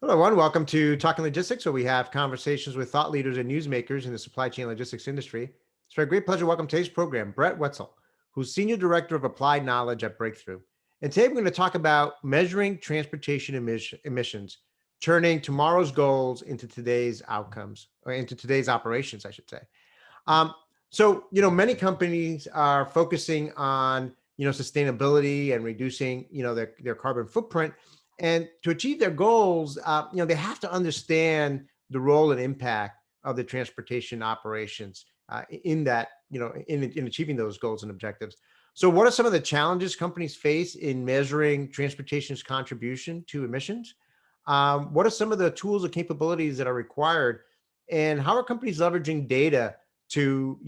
Hello, everyone. Welcome to Talking Logistics, where we have conversations with thought leaders and newsmakers in the supply chain logistics industry. It's my great pleasure to welcome today's program, Brett Wetzel, who's Senior Director of Applied Knowledge at Breakthrough. And today we're going to talk about measuring transportation emissions, turning tomorrow's goals into today's outcomes, or into today's operations, I should say. Um, Many companies are focusing on, sustainability and reducing, their carbon footprint. And to achieve their goals, they have to understand the role and impact of the transportation operations in that, in achieving those goals and objectives. So what are some of the challenges companies face in measuring transportation's contribution to emissions? What are some of the tools and capabilities that are required? And how are companies leveraging data to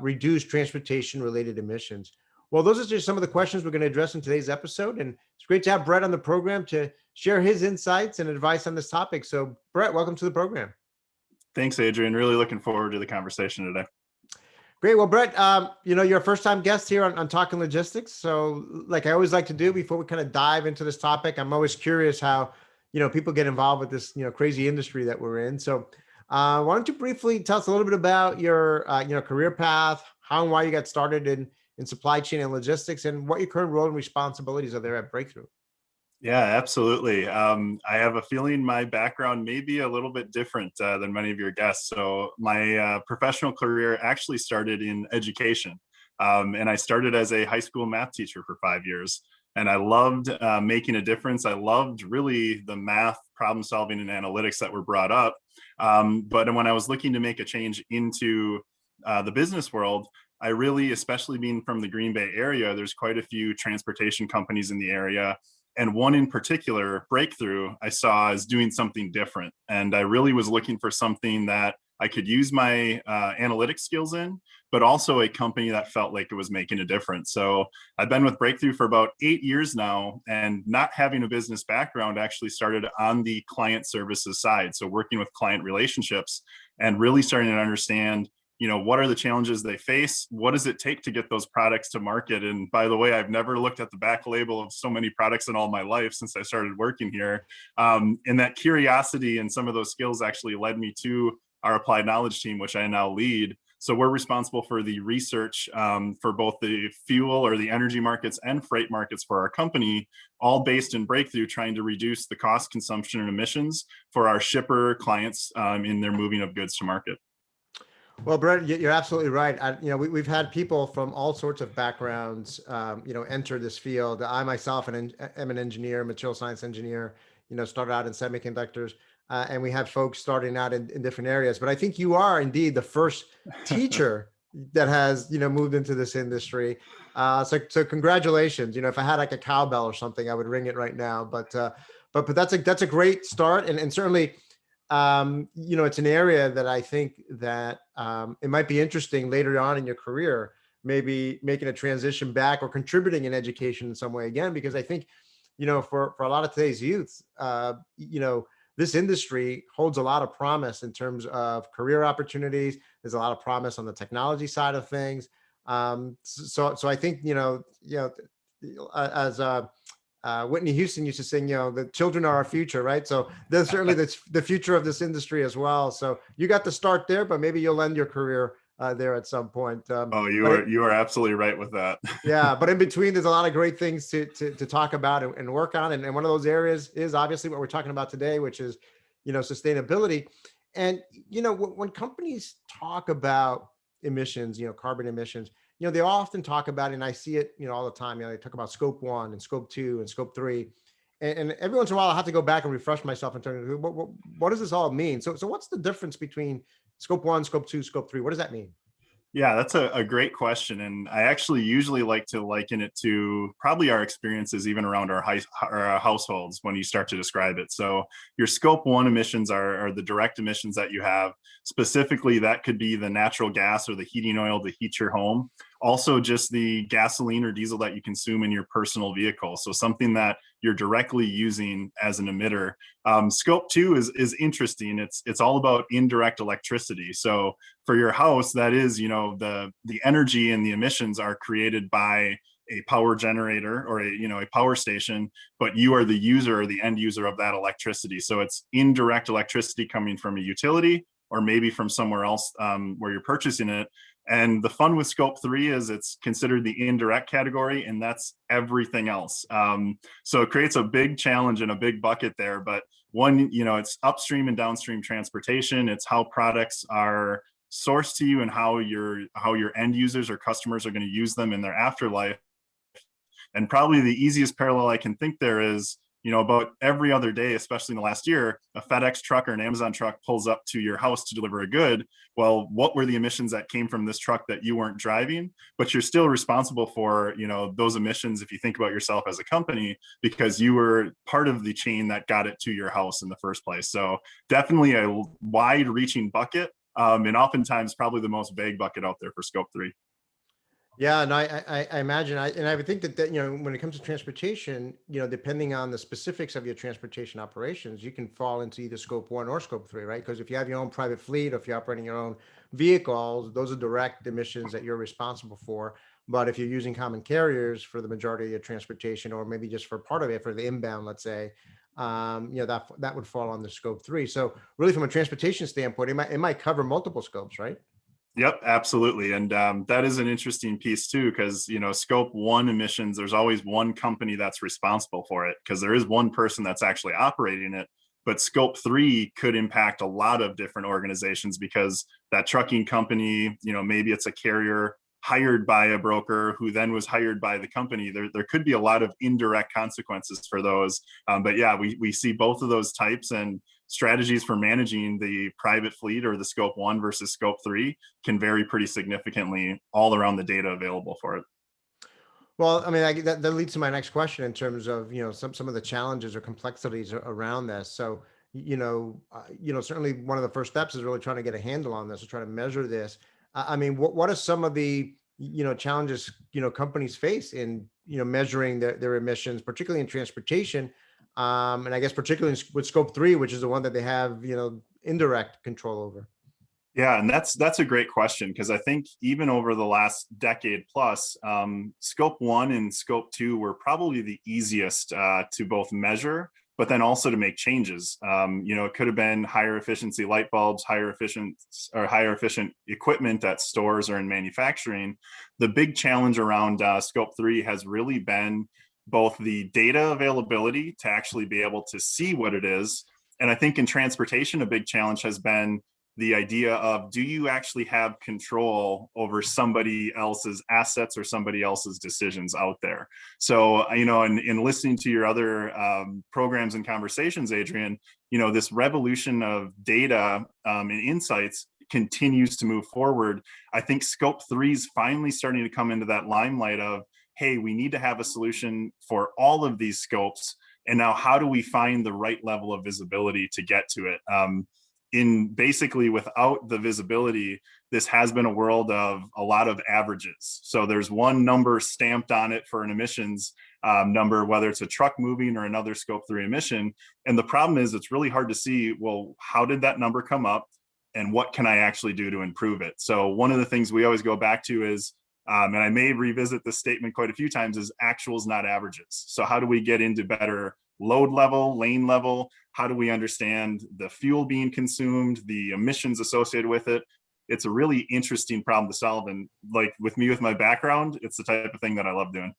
reduce transportation related emissions? Well, those are just some of the questions we're going to address in today's episode, and it's great to have Brett on the program to share his insights and advice on this topic. So Brett, welcome to the program. Thanks, Adrian. Really looking forward to the conversation today. Great. Well, Brett, you're a first-time guest here on Talking Logistics. So like I always like to do before we kind of dive into this topic, I'm always curious how people get involved with this crazy industry that we're in. So why don't you briefly tell us a little bit about your career path, how and why you got started in supply chain and logistics, and what your current role and responsibilities are there at Breakthrough? Yeah, absolutely. I have a feeling my background may be a little bit different than many of your guests. So my professional career actually started in education. And I started as a high school math teacher for 5 years. And I loved making a difference. I loved really the math, problem solving, and analytics that were brought up. But when I was looking to make a change into the business world, I really, especially being from the Green Bay area, there's quite a few transportation companies in the area. And one in particular, Breakthrough, I saw as doing something different. And I really was looking for something that I could use my analytics skills in, but also a company that felt like it was making a difference. So I've been with Breakthrough for about 8 years now, and not having a business background actually started on the client services side. So working with client relationships and really starting to understand what are the challenges they face? What does it take to get those products to market? And by the way, I've never looked at the back label of so many products in all my life since I started working here. And that curiosity and some of those skills actually led me to our applied knowledge team, which I now lead. So we're responsible for the research for both the fuel or the energy markets and freight markets for our company, all based in Breakthrough, trying to reduce the cost, consumption, and emissions for our shipper clients in their moving of goods to market. Well, Brett, you're absolutely right. We've had people from all sorts of backgrounds, enter this field. I myself am an engineer, material science engineer, started out in semiconductors, and we have folks starting out in different areas. But I think you are indeed the first teacher that has, moved into this industry. So congratulations. If I had like a cowbell or something, I would ring it right now. But that's a great start, and certainly. It's an area that I think that it might be interesting later on in your career, maybe making a transition back or contributing in education in some way again, because I think, for a lot of today's youth, this industry holds a lot of promise in terms of career opportunities. There's a lot of promise on the technology side of things. So I think, as Whitney Houston used to sing, the children are our future, right? So there's certainly the future of this industry as well. So you got to start there, but maybe you'll end your career there at some point. You are absolutely right with that. Yeah, but in between, there's a lot of great things to talk about and work on. And one of those areas is obviously what we're talking about today, which is, sustainability. And, when companies talk about emissions, carbon emissions, they often talk about, and I see it, all the time, they talk about scope 1 and scope 2 and scope 3. And every once in a while, I have to go back and refresh myself and turn, what does this all mean? So what's the difference between scope 1, scope 2, scope 3? What does that mean? Yeah, that's a great question. And I actually usually like to liken it to probably our experiences even around our households when you start to describe it. So your scope 1 emissions are the direct emissions that you have. Specifically, that could be the natural gas or the heating oil to heat your home. Also, just the gasoline or diesel that you consume in your personal vehicle. So something that you're directly using as an emitter. Scope 2 is interesting. It's all about indirect electricity. So for your house, that is, the energy and the emissions are created by a power generator or a power station, but you are the user or the end user of that electricity. So it's indirect electricity coming from a utility or maybe from somewhere else where you're purchasing it. And the fun with scope 3 is it's considered the indirect category, and that's everything else. So it creates a big challenge and a big bucket there. But one, it's upstream and downstream transportation. It's how products are sourced to you and how your end users or customers are going to use them in their afterlife. And probably the easiest parallel I can think there is, about every other day, especially in the last year, a FedEx truck or an Amazon truck pulls up to your house to deliver a good. Well, what were the emissions that came from this truck that you weren't driving? But you're still responsible for, those emissions if you think about yourself as a company, because you were part of the chain that got it to your house in the first place. So definitely a wide-reaching bucket, and oftentimes probably the most vague bucket out there for scope 3. Yeah, and I imagine, and I would think that, when it comes to transportation, depending on the specifics of your transportation operations, you can fall into either scope 1 or scope 3, right? Because if you have your own private fleet or if you're operating your own vehicles, those are direct emissions that you're responsible for. But if you're using common carriers for the majority of your transportation, or maybe just for part of it for the inbound, let's say, that would fall under scope 3. So really, from a transportation standpoint, it might cover multiple scopes, right? Yep, absolutely. And that is an interesting piece too, because, scope 1 emissions, there's always one company that's responsible for it because there is one person that's actually operating it. But scope 3 could impact a lot of different organizations because that trucking company, maybe it's a carrier hired by a broker who then was hired by the company. There could be a lot of indirect consequences for those. But yeah, we see both of those types, and strategies for managing the private fleet or the scope 1 versus scope 3 can vary pretty significantly all around the data available for it. Well, I mean, that leads to my next question in terms of, some of the challenges or complexities around this. So, certainly one of the first steps is really trying to get a handle on this or try to measure this. I mean, what are some of the, challenges, companies face in, measuring their emissions, particularly in transportation? And I guess particularly with scope 3, which is the one that they have, indirect control over. Yeah, and that's a great question, because I think even over the last decade plus, scope 1 and scope 2 were probably the easiest to both measure, but then also to make changes. It could have been higher efficiency light bulbs, higher efficient equipment at stores or in manufacturing. The big challenge around scope 3 has really been both the data availability to actually be able to see what it is. And I think in transportation, a big challenge has been the idea of, do you actually have control over somebody else's assets or somebody else's decisions out there? So, in listening to your other programs and conversations, Adrian, this revolution of data and insights continues to move forward. I think scope 3 is finally starting to come into that limelight of, hey, we need to have a solution for all of these scopes. And now how do we find the right level of visibility to get to it? In basically, without the visibility, this has been a world of a lot of averages. So there's one number stamped on it for an emissions number, whether it's a truck moving or another scope 3 emission. And the problem is it's really hard to see, well, how did that number come up and what can I actually do to improve it? So one of the things we always go back to is, and I may revisit this statement quite a few times, is actuals, not averages. So how do we get into better load level, lane level? How do we understand the fuel being consumed, the emissions associated with it? It's a really interesting problem to solve. And like with me, with my background, it's the type of thing that I love doing.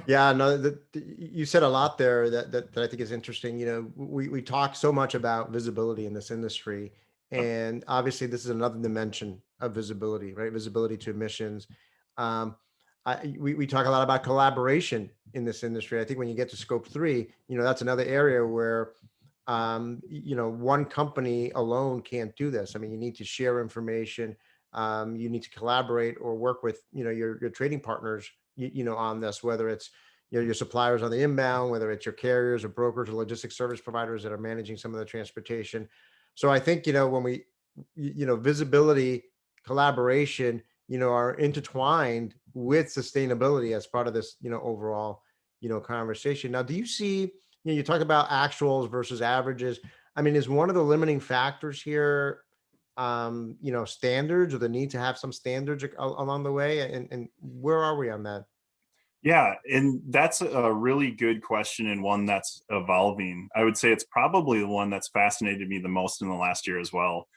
Yeah, no, you said a lot there that I think is interesting. We talk so much about visibility in this industry, and obviously this is another dimension of visibility, right? Visibility to emissions. Um, we talk a lot about collaboration in this industry. I think when you get to scope 3, that's another area where, one company alone can't do this. I mean, you need to share information. You need to collaborate or work with, your trading partners, on this, whether it's, your suppliers on the inbound, whether it's your carriers or brokers or logistics service providers that are managing some of the transportation. So I think, when we, visibility, collaboration, are intertwined with sustainability as part of this, overall, conversation. Now, do you see, you talk about actuals versus averages. I mean, is one of the limiting factors here, standards, or the need to have some standards along the way? And where are we on that? Yeah, and that's a really good question and one that's evolving. I would say it's probably the one that's fascinated me the most in the last year as well.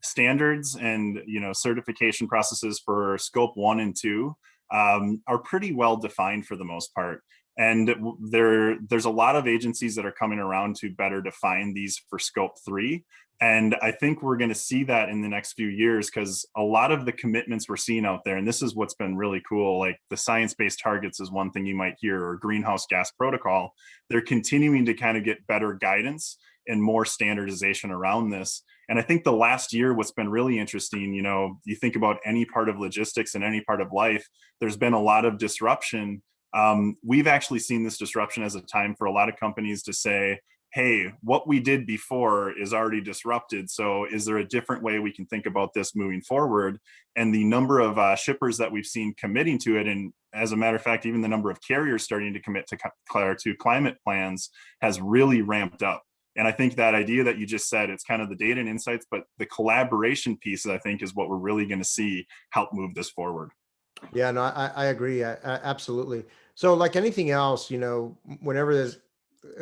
Standards and certification processes for scope 1 and 2 are pretty well defined for the most part. And there's a lot of agencies that are coming around to better define these for scope 3. And I think we're going to see that in the next few years because a lot of the commitments we're seeing out there, and this is what's been really cool, like the science-based targets is one thing you might hear, or greenhouse gas protocol, they're continuing to kind of get better guidance and more standardization around this. And I think the last year, what's been really interesting, you think about any part of logistics and any part of life, there's been a lot of disruption. We've actually seen this disruption as a time for a lot of companies to say, hey, what we did before is already disrupted. So is there a different way we can think about this moving forward? And the number of shippers that we've seen committing to it, and as a matter of fact, even the number of carriers starting to commit to climate plans has really ramped up. And I think that idea that you just said, it's kind of the data and insights, but the collaboration piece, I think, is what we're really going to see help move this forward. Yeah, no, I agree. Absolutely. So like anything else, whenever there's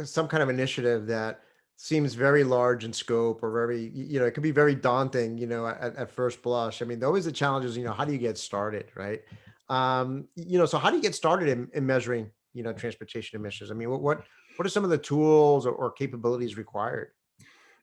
some kind of initiative that seems very large in scope or very, it can be very daunting, at first blush. I mean, always the challenge is, how do you get started, right? So how do you get started in measuring, transportation emissions? I mean, what are some of the tools or capabilities required?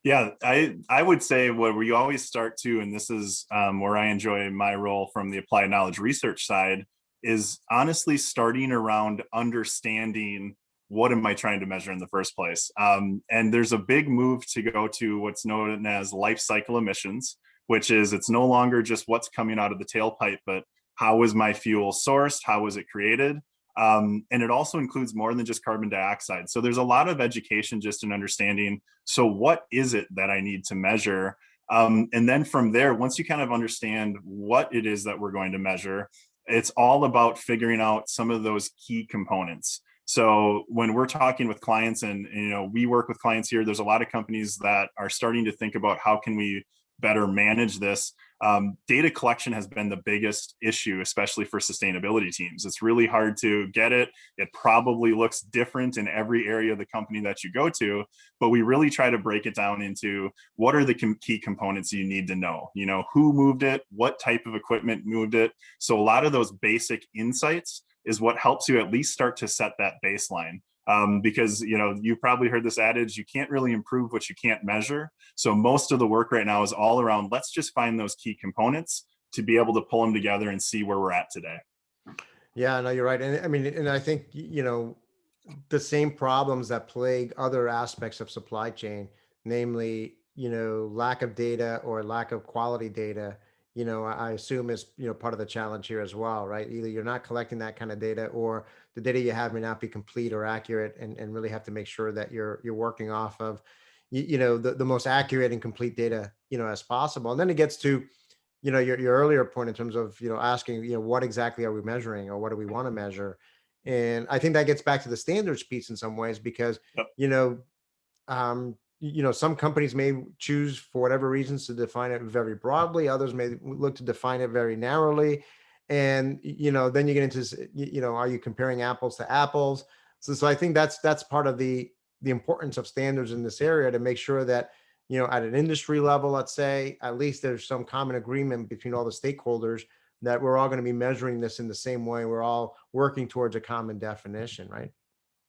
Yeah, I would say where we always start to, and this is where I enjoy my role from the applied knowledge research side, is honestly starting around understanding what am I trying to measure in the first place. And there's a big move to go to what's known as life cycle emissions, which is it's no longer just what's coming out of the tailpipe, but how was my fuel sourced? How was it created? And it also includes more than just carbon dioxide. So there's a lot of education just in understanding, so what is it that I need to measure? And then from there, once you kind of understand what it is that we're going to measure, it's all about figuring out some of those key components. So when we're talking with clients and we work with clients here, there's a lot of companies that are starting to think about how can we better manage this. Data collection has been the biggest issue, especially for sustainability teams. It's really hard to get it. It probably looks different in every area of the company that you go to, but we really try to break it down into what are the key components you need to know, who moved it, what type of equipment moved it. So a lot of those basic insights is what helps you at least start to set that baseline. Because you've probably heard this adage, you can't really improve what you can't measure. So most of the work right now is all around, let's just find those key components to be able to pull them together and see where we're at today. Yeah, no, you're right. And I mean, and I think, the same problems that plague other aspects of supply chain, namely, lack of data or lack of quality data, I assume is, part of the challenge here as well, right? Either you're not collecting that kind of data or the data you have may not be complete or accurate and really have to make sure that you're working off of, the most accurate and complete data, as possible. And then it gets to, your earlier point in terms of, asking, what exactly are we measuring or what do we want to measure? And I think that gets back to the standards piece in some ways because, Yep. some companies may choose for whatever reasons to define it very broadly. Others may look to define it very narrowly. And, then you get into, are you comparing apples to apples? So I think that's part of the importance of standards in this area to make sure that, at an industry level, let's say, at least there's some common agreement between all the stakeholders that we're all going to be measuring this in the same way. We're all working towards a common definition, right?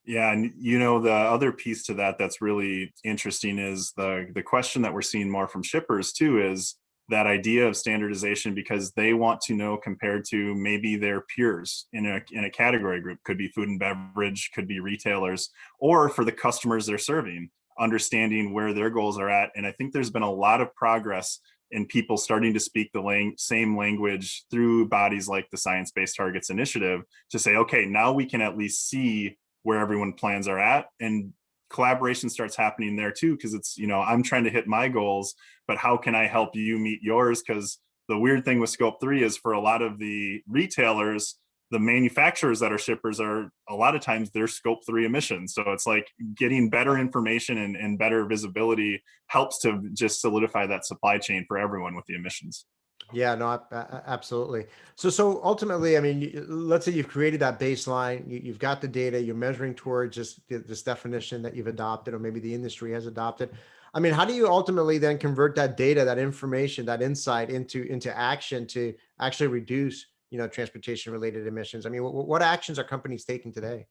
Yeah, and the other piece to that that's really interesting is the question that we're seeing more from shippers too is that idea of standardization because they want to know compared to maybe their peers in a category group, could be food and beverage, could be retailers, or for the customers they're serving, understanding where their goals are at. And I think there's been a lot of progress in people starting to speak the same language through bodies like the Science Based Targets Initiative to say, okay, now we can at least see where everyone plans are at, and collaboration starts happening there too, because it's I'm trying to hit my goals, but how can I help you meet yours? Because the weird thing with scope 3 is for a lot of the retailers, the manufacturers that are shippers are a lot of times they're scope 3 emissions. So it's like getting better information and better visibility helps to just solidify that supply chain for everyone with the emissions. Yeah, no, absolutely. So ultimately, I mean, let's say you've created that baseline, you've got the data, you're measuring towards just this definition that you've adopted, or maybe the industry has adopted. I mean, how do you ultimately then convert that data, that information, that insight into action to actually reduce, transportation related emissions? I mean, what actions are companies taking today?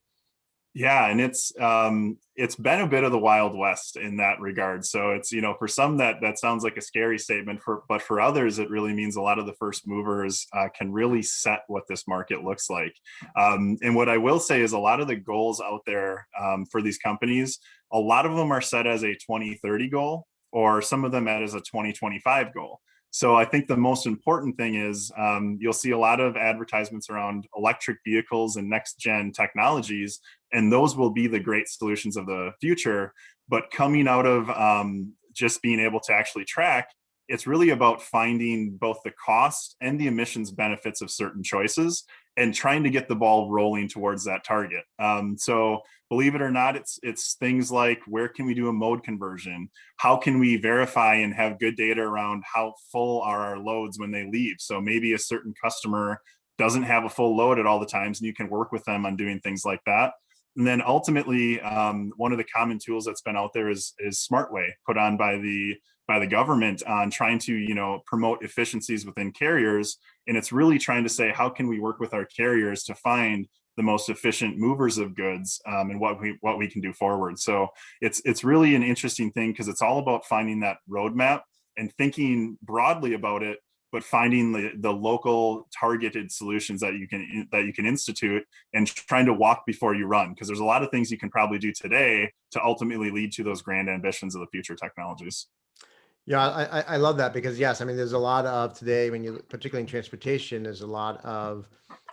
Yeah, and it's been a bit of the Wild West in that regard. So it's, for some that sounds like a scary statement, but for others it really means a lot of the first movers can really set what this market looks like. And what I will say is a lot of the goals out there for these companies, a lot of them are set as a 2030 goal, or some of them as a 2025 goal. So I think the most important thing is you'll see a lot of advertisements around electric vehicles and next gen technologies, and those will be the great solutions of the future. But coming out of just being able to actually track, it's really about finding both the cost and the emissions benefits of certain choices and trying to get the ball rolling towards that target. So believe it or not, it's things like, where can we do a mode conversion? How can we verify and have good data around how full are our loads when they leave? So maybe a certain customer doesn't have a full load at all the times, and you can work with them on doing things like that. And then ultimately, one of the common tools that's been out there is SmartWay, put on by the government on trying to promote efficiencies within carriers. And it's really trying to say, how can we work with our carriers to find the most efficient movers of goods, and what we can do forward. So it's really an interesting thing, because it's all about finding that roadmap and thinking broadly about it, but finding the local targeted solutions that you can institute, and trying to walk before you run, because there's a lot of things you can probably do today to ultimately lead to those grand ambitions of the future technologies. Yeah, I love that, because yes, I mean, there's a lot of today, when you, particularly in transportation, there's a lot of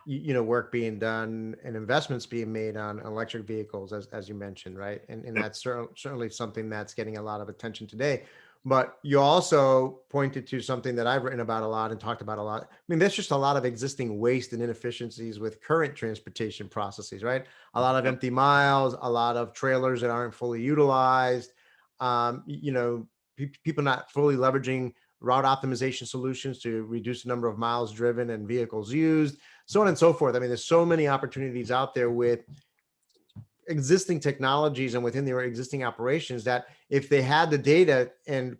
work being done and investments being made on electric vehicles, as you mentioned, right? And Yep. that's certainly something that's getting a lot of attention today. But you also pointed to something that I've written about a lot and talked about a lot. I mean, there's just a lot of existing waste and inefficiencies with current transportation processes, right? A lot of Yep. empty miles, a lot of trailers that aren't fully utilized. Um, you know, People not fully leveraging route optimization solutions to reduce the number of miles driven and vehicles used, so on and so forth. I mean, there's so many opportunities out there with existing technologies and within their existing operations, that if they had the data and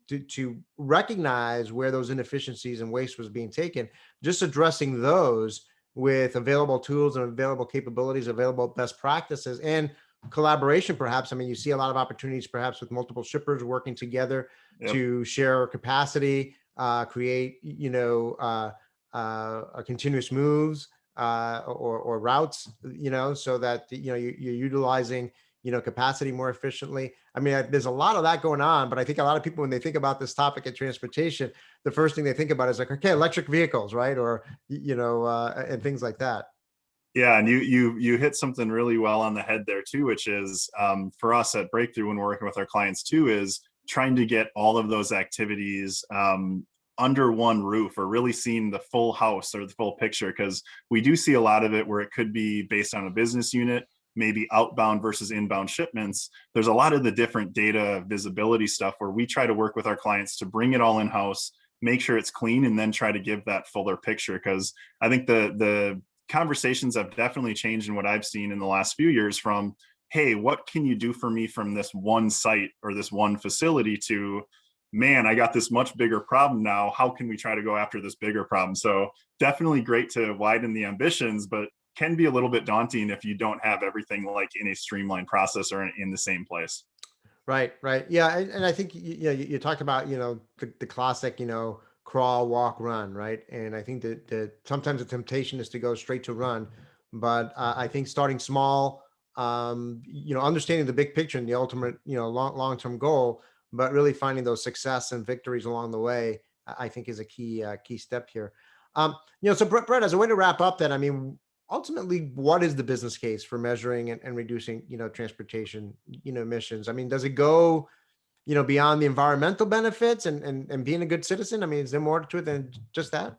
to recognize where those inefficiencies and waste was being taken, just addressing those with available tools and available capabilities, available best practices, and collaboration, perhaps. I mean, you see a lot of opportunities perhaps with multiple shippers working together Yep. to share capacity, create a continuous moves, or routes, so that you're utilizing capacity more efficiently. I mean, there's a lot of that going on, but I think a lot of people, when they think about this topic of transportation, the first thing they think about is like, okay, electric vehicles, right? Or and things like that. Yeah, and you hit something really well on the head there too, which is for us at Breakthrough, when we're working with our clients too, is trying to get all of those activities under one roof, or really seeing the full house or the full picture, because we do see a lot of it where it could be based on a business unit, maybe outbound versus inbound shipments. There's a lot of the different data visibility stuff where we try to work with our clients to bring it all in house, make sure it's clean, and then try to give that fuller picture. Because I think the conversations have definitely changed in what I've seen in the last few years, from, hey, what can you do for me from this one site or this one facility, to, man, I got this much bigger problem now. How can we try to go after this bigger problem? So definitely great to widen the ambitions, but can be a little bit daunting if you don't have everything like in a streamlined process or in the same place. Right, right. Yeah, and I think you talked about the classic crawl, walk, run, right? And I think that sometimes the temptation is to go straight to run, but I think starting small, understanding the big picture and the ultimate long term goal, but really finding those success and victories along the way, I think is a key step here. So Brett, as a way to wrap up, then, I mean, ultimately, what is the business case for measuring and reducing transportation emissions? I mean, does it go beyond the environmental benefits and being a good citizen? I mean, is there more to it than just that?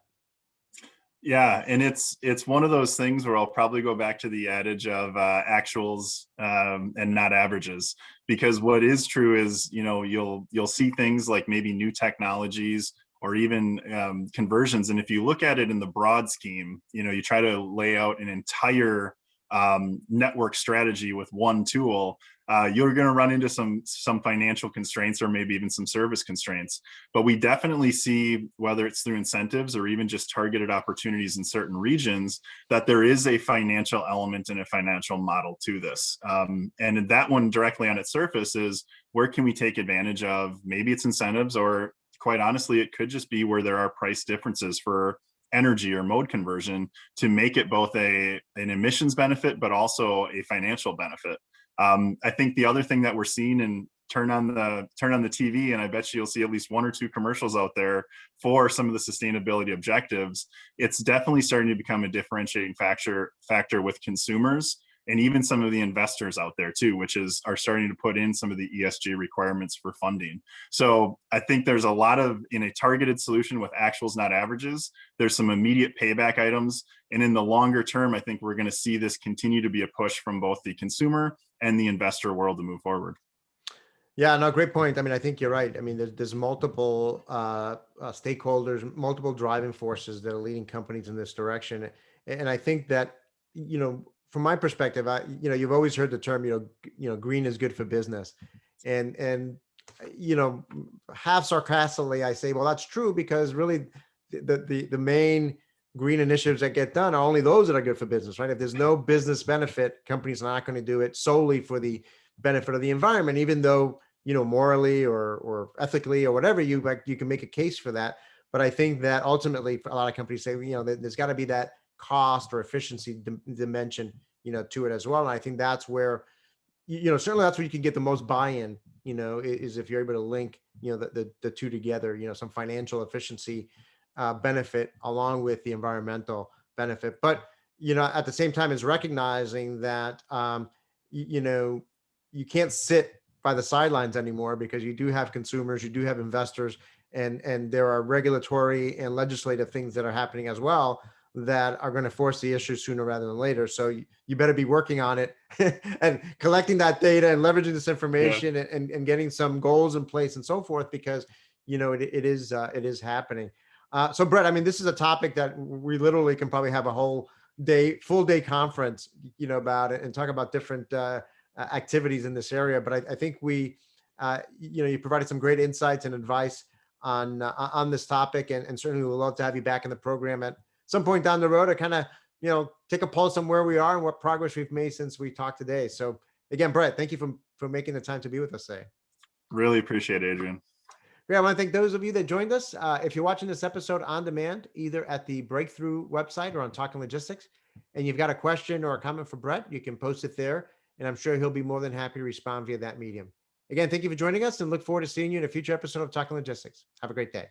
Yeah, and it's one of those things where I'll probably go back to the adage of actuals and not averages, because what is true is you'll see things like maybe new technologies or even conversions. And if you look at it in the broad scheme, you try to lay out an entire network strategy with one tool, you're going to run into some financial constraints or maybe even some service constraints. But we definitely see, whether it's through incentives or even just targeted opportunities in certain regions, that there is a financial element and a financial model to this. And that one directly on its surface is, where can we take advantage of? Maybe it's incentives, or quite honestly, it could just be where there are price differences for energy or mode conversion to make it both an emissions benefit, but also a financial benefit. I think the other thing that we're seeing, and turn on the TV, and I bet you'll see at least one or two commercials out there for some of the sustainability objectives. It's definitely starting to become a differentiating factor with consumers, and even some of the investors out there too, which are starting to put in some of the ESG requirements for funding. So I think there's a lot of, in a targeted solution with actuals, not averages, there's some immediate payback items. And in the longer term, I think we're going to see this continue to be a push from both the consumer and the investor world to move forward. Yeah, no, great point. I mean, I think you're right. I mean, there's multiple stakeholders, multiple driving forces that are leading companies in this direction. And I think that, from my perspective, you've always heard the term, green is good for business. And half sarcastically, I say, well, that's true, because really the main green initiatives that get done are only those that are good for business, right? If there's no business benefit, companies are not going to do it solely for the benefit of the environment, even though, morally or ethically or whatever, you can make a case for that. But I think that ultimately, a lot of companies say, there's got to be that cost or efficiency dimension, to it as well. And I think that's where, certainly that's where you can get the most buy-in, is if you're able to link, the two together, some financial efficiency benefit along with the environmental benefit. But, at the same time, is recognizing that, you can't sit by the sidelines anymore, because you do have consumers, you do have investors, and there are regulatory and legislative things that are happening as well that are going to force the issue sooner rather than later. So you better be working on it and collecting that data and leveraging this information, and getting some goals in place and so forth, because it is happening. So Brett, I mean, this is a topic that we literally can probably have a full day conference, about it, and talk about different activities in this area. But I think you provided some great insights and advice on this topic, and certainly we'd love to have you back in the program at some point down the road to kind of, take a pulse on where we are and what progress we've made since we talked today. So again, Brett, thank you for making the time to be with us today. Really appreciate it, Adrian. Yeah, I want to thank those of you that joined us. If you're watching this episode on demand, either at the Breakthrough website or on Talking Logistics, and you've got a question or a comment for Brett, you can post it there, and I'm sure he'll be more than happy to respond via that medium. Again, thank you for joining us, and look forward to seeing you in a future episode of Talking Logistics. Have a great day.